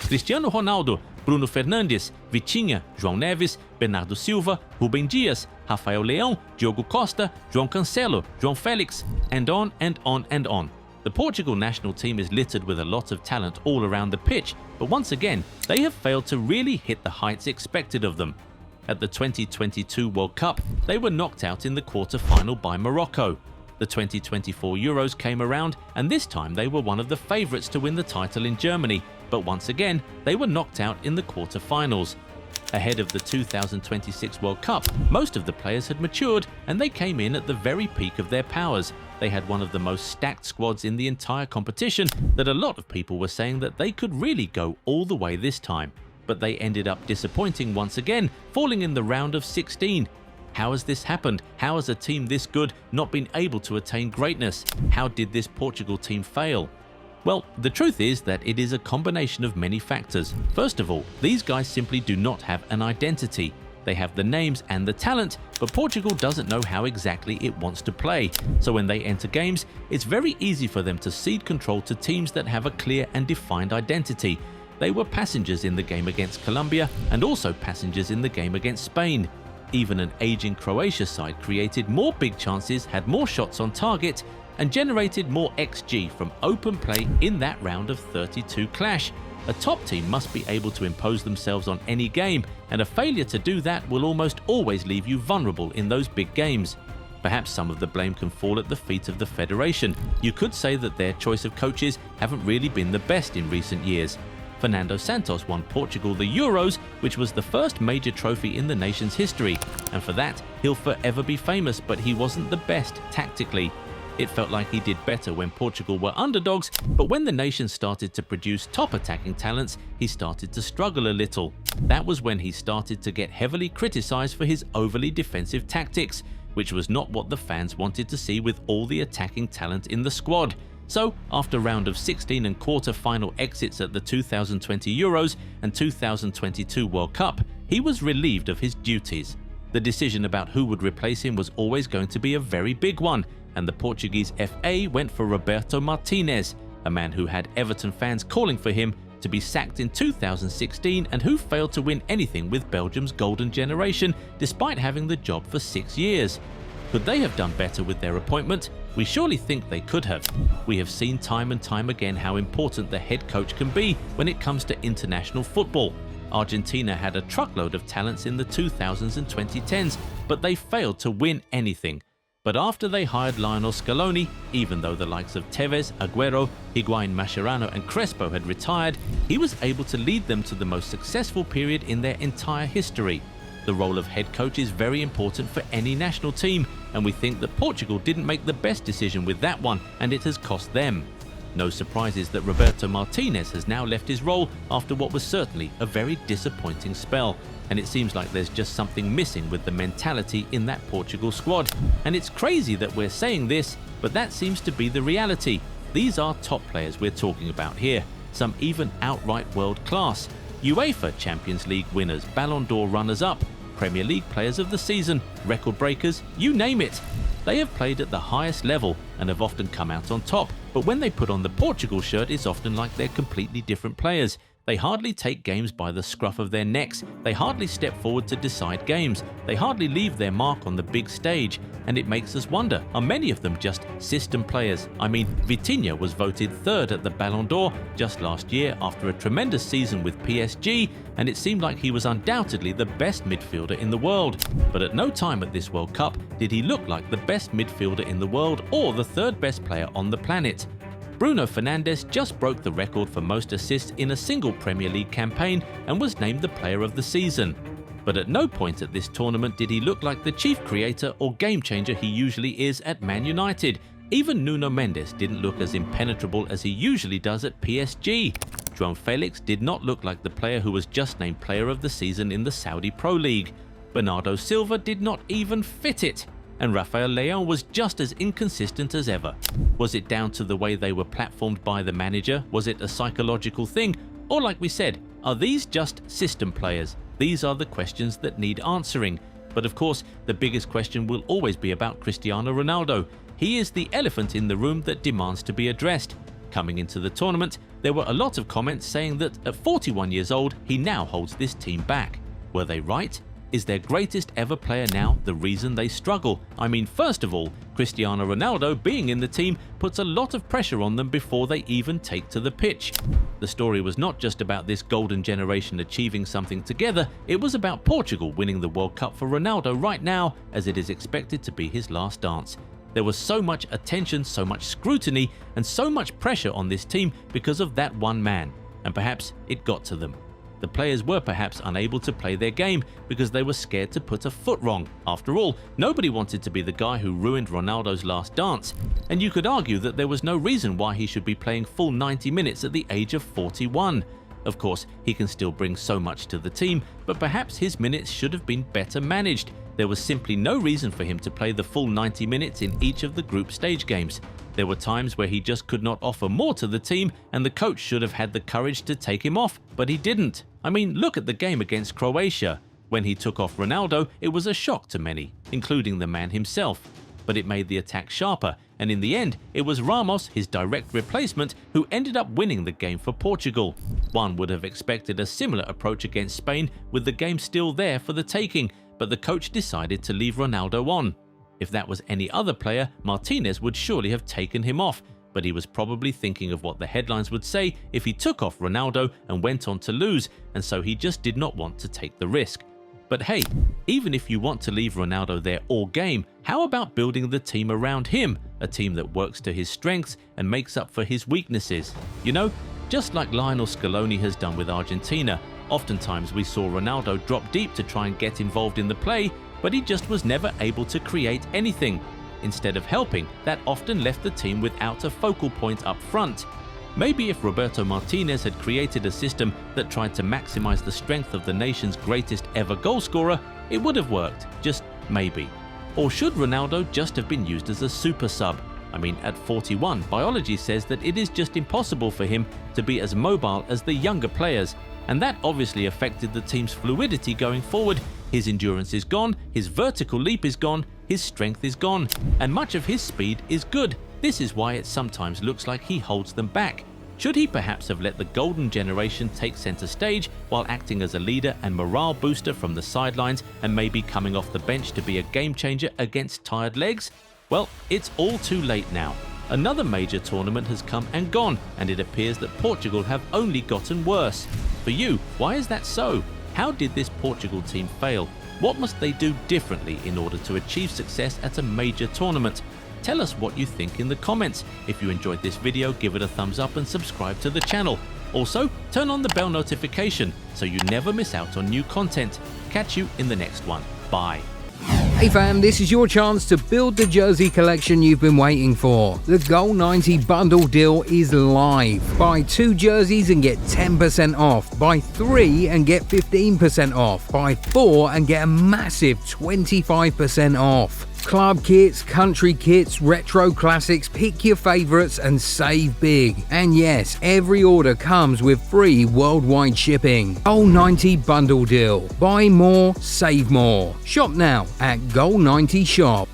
Cristiano Ronaldo, Bruno Fernandes, Vitinha, João Neves, Bernardo Silva, Ruben Dias, Rafael Leão, Diogo Costa, João Cancelo, João Félix, and on and on and on. The Portugal national team is littered with a lot of talent all around the pitch, but once again, they have failed to really hit the heights expected of them. At the 2022 World Cup, they were knocked out in the quarter-final by Morocco. The 2024 Euros came around, and this time they were one of the favourites to win the title in Germany, but once again, they were knocked out in the quarter-finals. Ahead of the 2026 World Cup, most of the players had matured and they came in at the very peak of their powers. They had one of the most stacked squads in the entire competition that a lot of people were saying that they could really go all the way this time. But they ended up disappointing once again, falling in the round of 16. How has this happened? How has a team this good not been able to attain greatness? How did this Portugal team fail? Well, the truth is that it is a combination of many factors. First of all, these guys simply do not have an identity. They have the names and the talent, but Portugal doesn't know how exactly it wants to play. So when they enter games, it's very easy for them to cede control to teams that have a clear and defined identity. They were passengers in the game against Colombia and also passengers in the game against Spain. Even an aging Croatia side created more big chances, had more shots on target, and generated more XG from open play in that round of 32 clash. A top team must be able to impose themselves on any game, and a failure to do that will almost always leave you vulnerable in those big games. Perhaps some of the blame can fall at the feet of the federation. You could say that their choice of coaches haven't really been the best in recent years. Fernando Santos won Portugal the Euros, which was the first major trophy in the nation's history, and for that he'll forever be famous, but he wasn't the best tactically. It felt like he did better when Portugal were underdogs, but when the nation started to produce top attacking talents, he started to struggle a little. That was when he started to get heavily criticised for his overly defensive tactics, which was not what the fans wanted to see with all the attacking talent in the squad. So, after round of 16 and quarter-final exits at the 2020 Euros and 2022 World Cup, he was relieved of his duties. The decision about who would replace him was always going to be a very big one, and the Portuguese FA went for Roberto Martinez, a man who had Everton fans calling for him to be sacked in 2016 and who failed to win anything with Belgium's golden generation despite having the job for 6 years. Could they have done better with their appointment? We surely think they could have. We have seen time and time again how important the head coach can be when it comes to international football. Argentina had a truckload of talents in the 2000s and 2010s, but they failed to win anything. But after they hired Lionel Scaloni, even though the likes of Tevez, Agüero, Higuain, Mascherano and Crespo had retired, he was able to lead them to the most successful period in their entire history. The role of head coach is very important for any national team, and we think that Portugal didn't make the best decision with that one, and it has cost them. No surprises that Roberto Martinez has now left his role after what was certainly a very disappointing spell, and it seems like there's just something missing with the mentality in that Portugal squad. And it's crazy that we're saying this, but that seems to be the reality. These are top players we're talking about here, some even outright world class. UEFA Champions League winners, Ballon d'Or runners-up, Premier League players of the season, record breakers, you name it. They have played at the highest level and have often come out on top, but when they put on the Portugal shirt, it's often like they're completely different players. They hardly take games by the scruff of their necks, they hardly step forward to decide games, they hardly leave their mark on the big stage, and it makes us wonder, are many of them just system players? I mean, Vitinha was voted third at the Ballon d'Or just last year after a tremendous season with PSG, and it seemed like he was undoubtedly the best midfielder in the world. But at no time at this World Cup did he look like the best midfielder in the world or the third best player on the planet. Bruno Fernandes just broke the record for most assists in a single Premier League campaign and was named the player of the season. But at no point at this tournament did he look like the chief creator or game changer he usually is at Man United. Even Nuno Mendes didn't look as impenetrable as he usually does at PSG. João Félix did not look like the player who was just named player of the season in the Saudi Pro League. Bernardo Silva did not even fit it. And Rafael Leão was just as inconsistent as ever. Was it down to the way they were platformed by the manager? Was it a psychological thing? Or like we said, are these just system players? These are the questions that need answering. But of course, the biggest question will always be about Cristiano Ronaldo. He is the elephant in the room that demands to be addressed. Coming into the tournament, there were a lot of comments saying that at 41 years old, he now holds this team back. Were they right? Is their greatest ever player now the reason they struggle? I mean, first of all, Cristiano Ronaldo being in the team puts a lot of pressure on them before they even take to the pitch. The story was not just about this golden generation achieving something together, it was about Portugal winning the World Cup for Ronaldo right now, as it is expected to be his last dance. There was so much attention, so much scrutiny, and so much pressure on this team because of that one man, and perhaps it got to them. The players were perhaps unable to play their game because they were scared to put a foot wrong. After all, nobody wanted to be the guy who ruined Ronaldo's last dance, and you could argue that there was no reason why he should be playing full 90 minutes at the age of 41. Of course, he can still bring so much to the team, but perhaps his minutes should have been better managed. There was simply no reason for him to play the full 90 minutes in each of the group stage games. There were times where he just could not offer more to the team, and the coach should have had the courage to take him off, but he didn't. I mean, look at the game against Croatia. When he took off Ronaldo, it was a shock to many, including the man himself. But it made the attack sharper, and in the end, it was Ramos, his direct replacement, who ended up winning the game for Portugal. One would have expected a similar approach against Spain, with the game still there for the taking, but the coach decided to leave Ronaldo on. If that was any other player, Martinez would surely have taken him off, but he was probably thinking of what the headlines would say if he took off Ronaldo and went on to lose, and so he just did not want to take the risk. But hey, even if you want to leave Ronaldo there all game, how about building the team around him, a team that works to his strengths and makes up for his weaknesses? You know, just like Lionel Scaloni has done with Argentina, oftentimes we saw Ronaldo drop deep to try and get involved in the play, but he just was never able to create anything. Instead of helping, that often left the team without a focal point up front. Maybe if Roberto Martinez had created a system that tried to maximize the strength of the nation's greatest ever goalscorer, it would have worked, just maybe. Or should Ronaldo just have been used as a super sub? I mean, at 41, biology says that it is just impossible for him to be as mobile as the younger players, and that obviously affected the team's fluidity going forward. His endurance is gone, his vertical leap is gone, his strength is gone, and much of his speed is good. This is why it sometimes looks like he holds them back. Should he perhaps have let the golden generation take center stage while acting as a leader and morale booster from the sidelines and maybe coming off the bench to be a game changer against tired legs? Well, it's all too late now. Another major tournament has come and gone, and it appears that Portugal have only gotten worse. For you, why is that so? How did this Portugal team fail? What must they do differently in order to achieve success at a major tournament? Tell us what you think in the comments. If you enjoyed this video, give it a thumbs up and subscribe to the channel. Also, turn on the bell notification so you never miss out on new content. Catch you in the next one. Bye. Hey fam, this is your chance to build the jersey collection you've been waiting for. The Goal 90 bundle deal is live. Buy 2 jerseys and get 10% off. Buy 3 and get 15% off. Buy 4 and get a massive 25% off. Club kits, country kits, retro classics, pick your favorites and save big. And yes, every order comes with free worldwide shipping. Goal 90 bundle deal. Buy more, save more. Shop now at Goal 90 Shop.